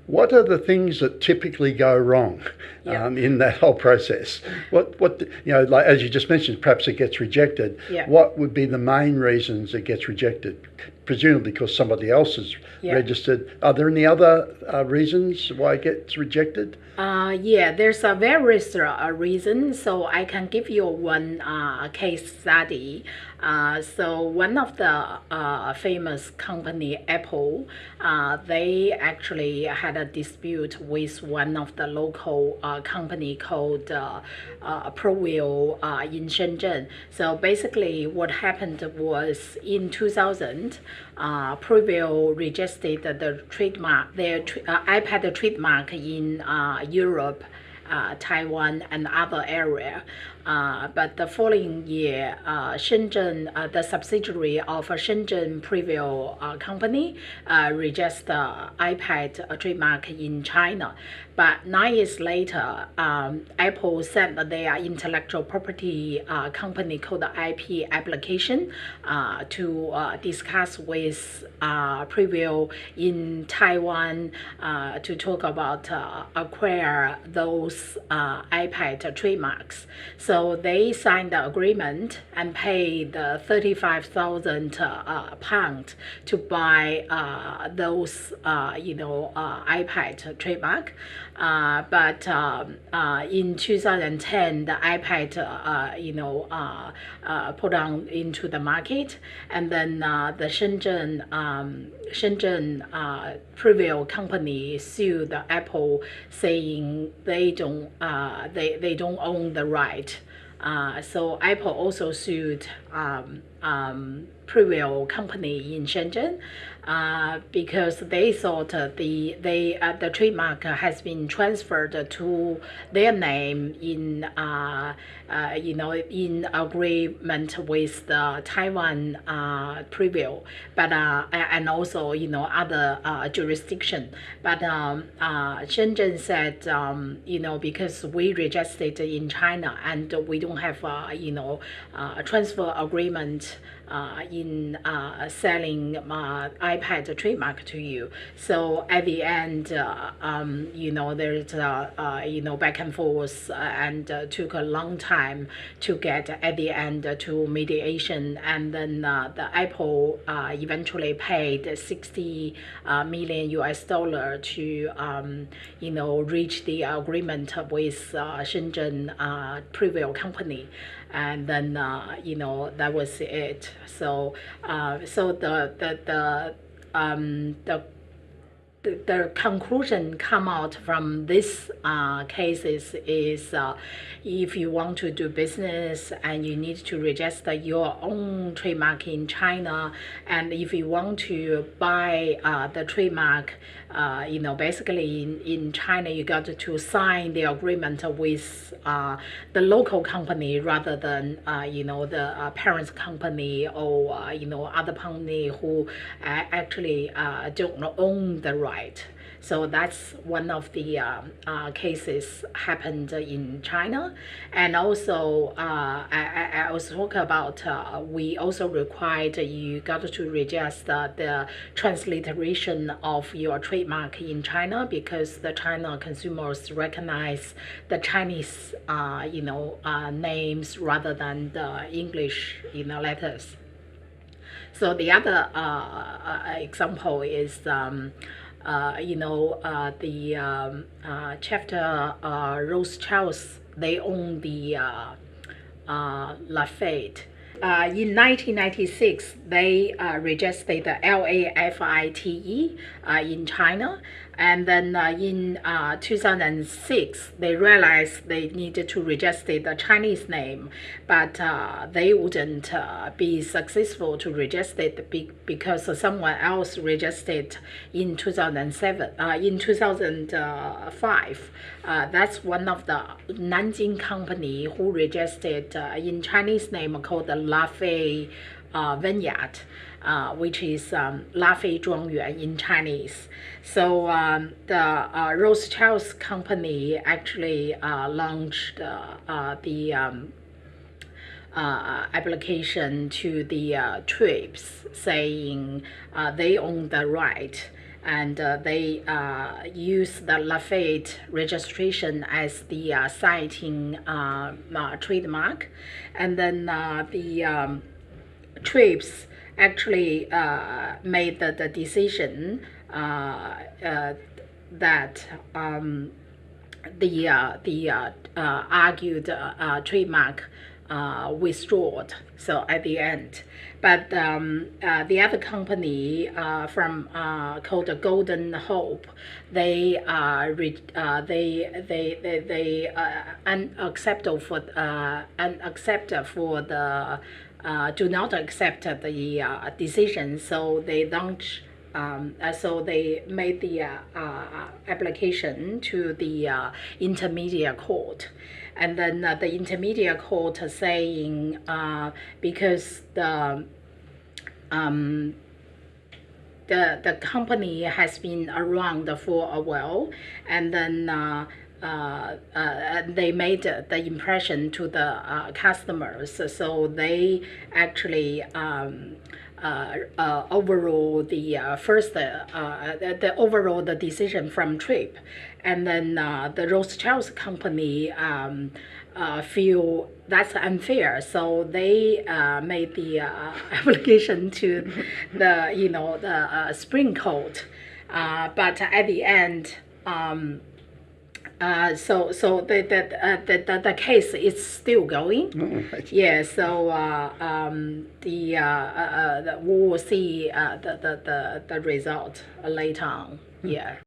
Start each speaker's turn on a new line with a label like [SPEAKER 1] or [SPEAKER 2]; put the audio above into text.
[SPEAKER 1] What are the things that typically go wrong
[SPEAKER 2] Yeah.
[SPEAKER 1] in that whole process? Like as you just mentioned, perhaps it gets rejected.
[SPEAKER 2] Yeah.
[SPEAKER 1] What would be the main reasons it gets rejected? Presumably because somebody else has
[SPEAKER 2] Yeah.
[SPEAKER 1] registered. Are there any other reasons why it gets rejected?
[SPEAKER 2] Yeah, there's a various reason. So I can give you one case study. So one of the famous company, Apple, they actually had a dispute with one of the local company called ProWheel in Shenzhen. So basically, what happened was in 2000, ProWheel registered the trademark, their iPad trademark in Europe, Taiwan, and other area. But the following year, Shenzhen, the subsidiary of a Shenzhen Preview company, registered the iPad trademark in China. But 9 years later, Apple sent their intellectual property company called the IP application to discuss with Preview in Taiwan to talk about acquire those iPad trademarks. So they signed the agreement and paid £35,000 to buy those iPad trademark. But in 2010, the iPad put on into the market, and then the Shenzhen Preview company sued Apple, saying they don't own the right. So Apple also sued Preview company in Shenzhen because they thought the trademark has been transferred to their name in in agreement with the Taiwan Preview, but and also other jurisdiction. But Shenzhen said because we registered in China and we don't have transfer agreement in selling iPad trademark to you. So at the end, there's back and forth and took a long time to get at the end to mediation, and then the Apple eventually paid 60 million US dollar to reach the agreement with Shenzhen Preview company. And then that was it. So the conclusion come out from this cases is if you want to do business and you need to register your own trademark in China, and if you want to buy the trademark basically in China, you got to sign the agreement with the local company rather than the parent company or other company who actually don't own the right. So that's one of the cases happened in China. And also I also talk about we also required you got to register the transliteration of your trademark in China, because the China consumers recognize the Chinese names rather than the English letters. So the other example is chapter Rothschilds, they own the Lafayette. In 1996, they registered the LAFITE in China. And then in 2006, they realized they needed to register the Chinese name, but they wouldn't be successful to register it because someone else registered in 2007, in 2005. That's one of the Nanjing company who registered in Chinese name called the Lafay Vineyard, which is Lafay Zhuangyuan in Chinese. So the Rothschilds company actually launched the application to the TRIPS, saying they own the right. and they use the Lafayette registration as the citing trademark, and then the TRIPS actually made the decision that the argued trademark withdrawn. So at the end, but the other company from called the Golden Hope, they unacceptable for the do not accept the decision. So they launched. So they made the application to the intermediate court, and then the intermediate court saying because the company has been around for a while, and then they made the impression to the customers, so they actually overrule the first the overall the decision from TRIP, and then the Rothschild's company feel that's unfair, so they made the application to the the Supreme Court, but at the end. So the case is still going.
[SPEAKER 1] Right.
[SPEAKER 2] Yeah. So we will see the result later on. Yeah.